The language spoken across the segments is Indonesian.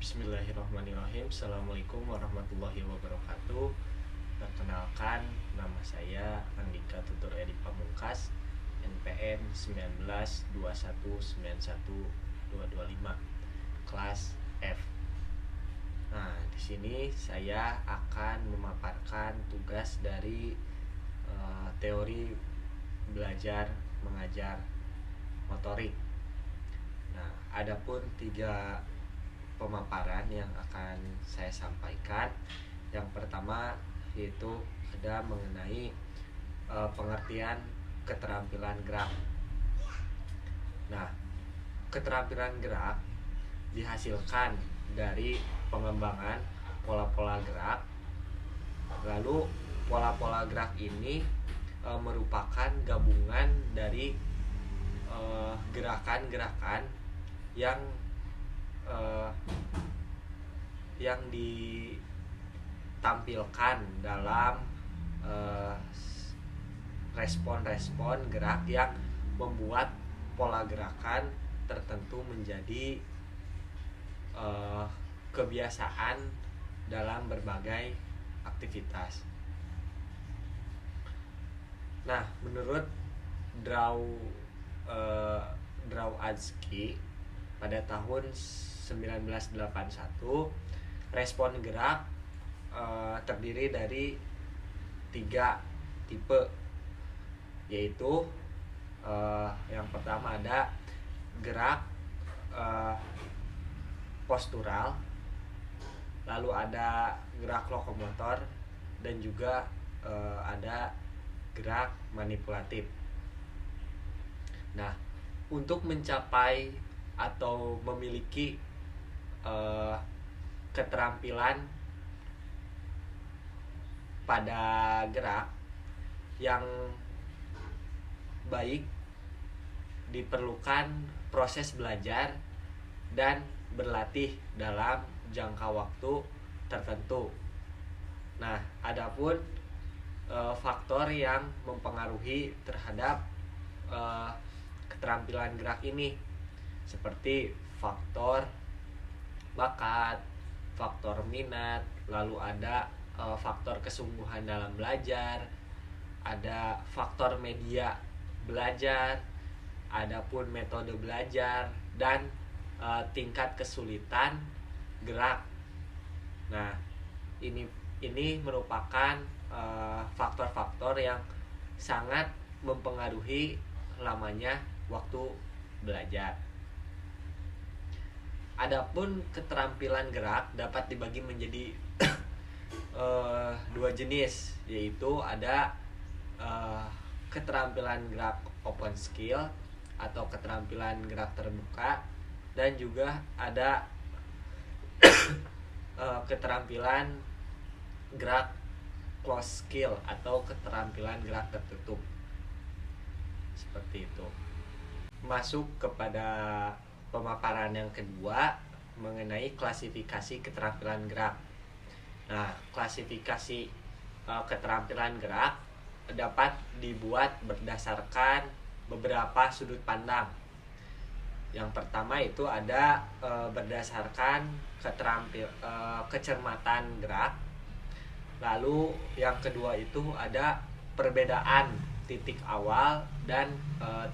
Bismillahirrahmanirrahim. Assalamualaikum warahmatullahi wabarakatuh. Perkenalkan, nama saya Andika Tutur Edi Pamungkas, NPM 1921912225, kelas F. Nah, di sini saya akan memaparkan tugas dari teori belajar mengajar motorik. Nah, adapun 3 pemaparan yang akan saya sampaikan. Yang pertama yaitu ada mengenai pengertian keterampilan gerak. Nah, keterampilan gerak dihasilkan dari pengembangan pola-pola gerak. Lalu pola-pola gerak ini merupakan gabungan dari gerakan-gerakan yang ditampilkan dalam respon-respon gerak yang membuat pola gerakan tertentu menjadi kebiasaan dalam berbagai aktivitas. Nah, menurut Drawadzki pada tahun 1981, respon gerak terdiri dari 3 tipe, yaitu yang pertama ada gerak postural, lalu ada gerak lokomotor, dan juga ada gerak manipulatif. Nah, untuk mencapai atau memiliki keterampilan pada gerak yang baik, diperlukan proses belajar dan berlatih dalam jangka waktu tertentu. Nah, adapun faktor yang mempengaruhi terhadap keterampilan gerak ini seperti faktor bakat, faktor minat, lalu ada faktor kesungguhan dalam belajar, ada faktor media belajar, adapun metode belajar, dan tingkat kesulitan gerak. Nah, ini merupakan faktor-faktor yang sangat mempengaruhi lamanya waktu belajar. Adapun keterampilan gerak dapat dibagi menjadi 2 jenis, yaitu ada keterampilan gerak open skill atau keterampilan gerak terbuka, dan juga ada keterampilan gerak closed skill atau keterampilan gerak tertutup. Seperti itu. Masuk kepada pemaparan yang kedua mengenai klasifikasi keterampilan gerak. Nah, klasifikasi keterampilan gerak dapat dibuat berdasarkan beberapa sudut pandang. Yang pertama itu ada berdasarkan kecermatan gerak. Lalu yang kedua itu ada perbedaan titik awal dan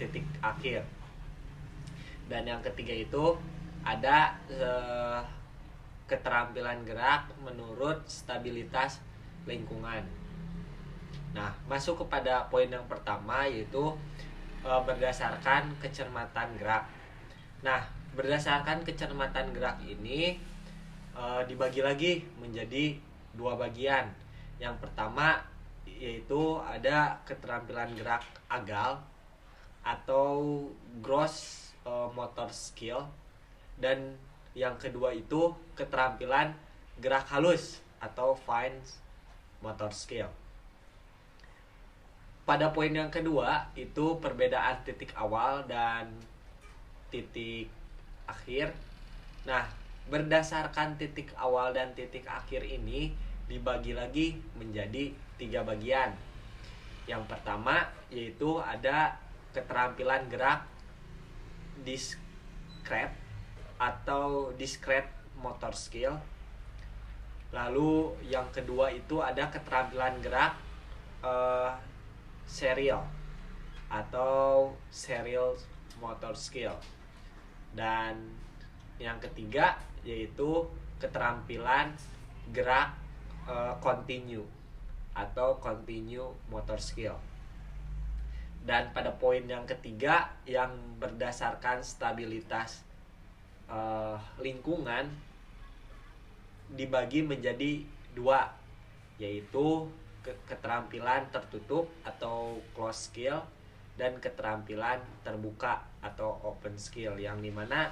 titik akhir. Dan yang ketiga itu ada keterampilan gerak menurut stabilitas lingkungan. Nah, masuk kepada poin yang pertama, yaitu berdasarkan kecermatan gerak. Nah, berdasarkan kecermatan gerak ini dibagi lagi menjadi 2 bagian. Yang pertama yaitu ada keterampilan gerak agal atau gross motor skill, dan yang kedua itu keterampilan gerak halus atau fine motor skill. Pada poin yang kedua itu perbedaan titik awal dan titik akhir. Nah, berdasarkan titik awal dan titik akhir ini dibagi lagi menjadi 3 bagian. Yang pertama yaitu ada keterampilan gerak discrete atau discrete motor skill. Lalu yang kedua itu ada keterampilan gerak serial atau serial motor skill. Dan yang ketiga yaitu keterampilan gerak continue atau continue motor skill. Dan pada poin yang ketiga yang berdasarkan stabilitas lingkungan dibagi menjadi dua, yaitu keterampilan tertutup atau closed skill dan keterampilan terbuka atau open skill, yang dimana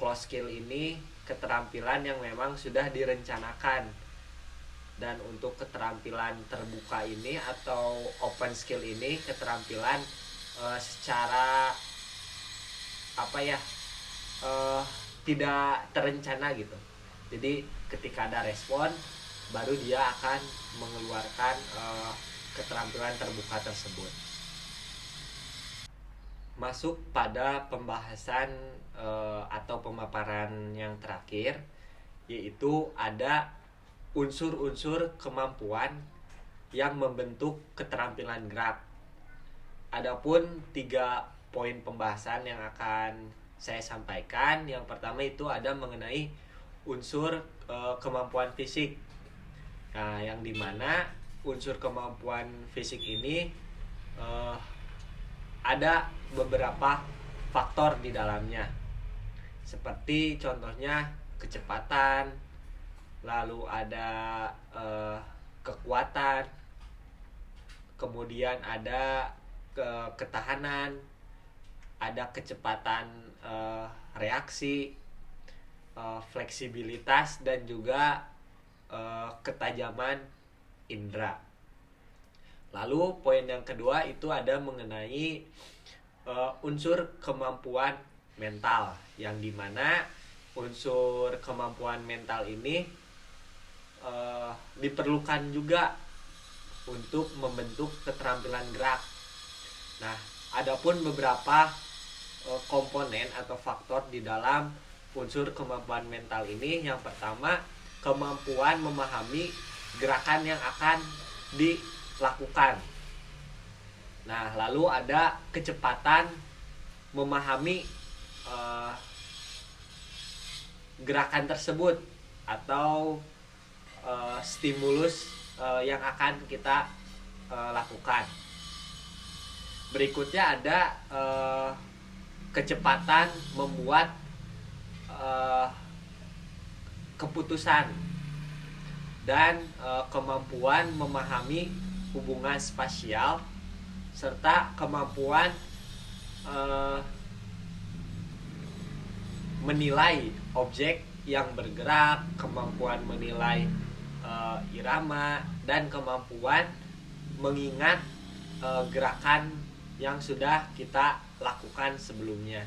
closed skill ini keterampilan yang memang sudah direncanakan, dan untuk keterampilan terbuka ini atau open skill ini keterampilan secara tidak terencana gitu. Jadi ketika ada respon baru dia akan mengeluarkan keterampilan terbuka tersebut. Masuk pada pembahasan atau pemaparan yang terakhir, yaitu ada unsur-unsur kemampuan yang membentuk keterampilan gerak. Adapun 3 poin pembahasan yang akan saya sampaikan. Yang pertama itu ada mengenai unsur kemampuan fisik. Nah, yang dimana unsur kemampuan fisik ini ada beberapa faktor di dalamnya, seperti contohnya kecepatan, lalu ada kekuatan, kemudian ada ketahanan, ada kecepatan reaksi, fleksibilitas, dan juga ketajaman indera. Lalu poin yang kedua itu ada mengenai unsur kemampuan mental, yang dimana unsur kemampuan mental ini diperlukan juga untuk membentuk keterampilan gerak. Nah, adapun beberapa komponen atau faktor di dalam unsur kemampuan mental ini. Yang pertama, kemampuan memahami gerakan yang akan dilakukan. Nah, lalu ada kecepatan memahami gerakan tersebut atau stimulus yang akan kita lakukan. Berikutnya ada kecepatan membuat keputusan dan kemampuan memahami hubungan spasial serta kemampuan menilai objek yang bergerak, kemampuan menilai irama, dan kemampuan mengingat gerakan yang sudah kita lakukan sebelumnya.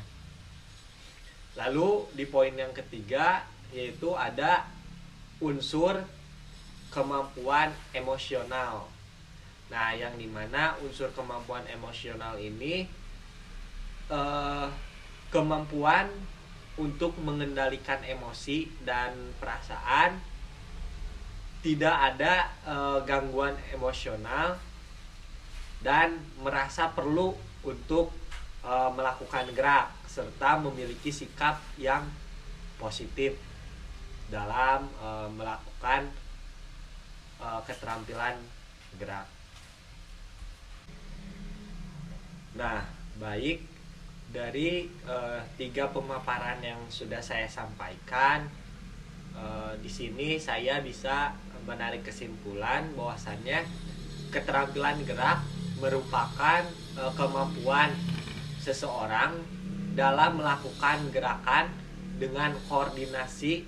Lalu di poin yang ketiga yaitu ada unsur kemampuan emosional. Nah, yang dimana unsur kemampuan emosional ini kemampuan untuk mengendalikan emosi dan perasaan, tidak ada gangguan emosional, dan merasa perlu untuk melakukan gerak serta memiliki sikap yang positif dalam melakukan keterampilan gerak. Nah, baik, dari 3 pemaparan yang sudah saya sampaikan, di sini saya bisa menarik kesimpulan bahwasannya keterampilan gerak merupakan kemampuan seseorang dalam melakukan gerakan dengan koordinasi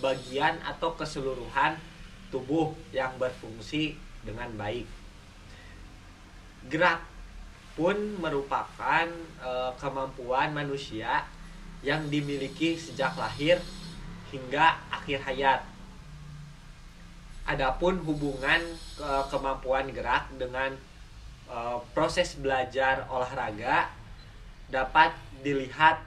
bagian atau keseluruhan tubuh yang berfungsi dengan baik. Gerak pun merupakan kemampuan manusia yang dimiliki sejak lahir hingga akhir hayat. Adapun hubungan kemampuan gerak dengan proses belajar olahraga dapat dilihat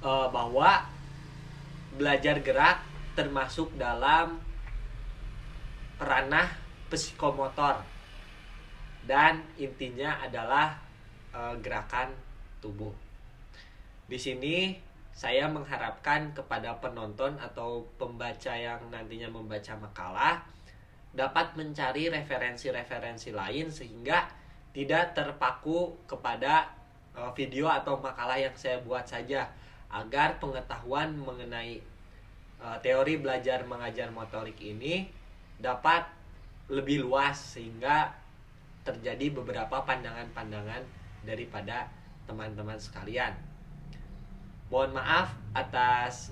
bahwa belajar gerak termasuk dalam ranah psikomotor dan intinya adalah gerakan tubuh. Di sini saya mengharapkan kepada penonton atau pembaca yang nantinya membaca makalah dapat mencari referensi-referensi lain sehingga tidak terpaku kepada video atau makalah yang saya buat saja, agar pengetahuan mengenai teori belajar mengajar motorik ini dapat lebih luas sehingga terjadi beberapa pandangan-pandangan daripada teman-teman sekalian. Mohon maaf atas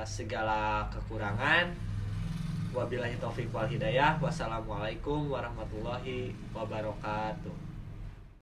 segala kekurangan. Wabillahi taufiq wal hidayah. Wassalamualaikum warahmatullahi wabarakatuh.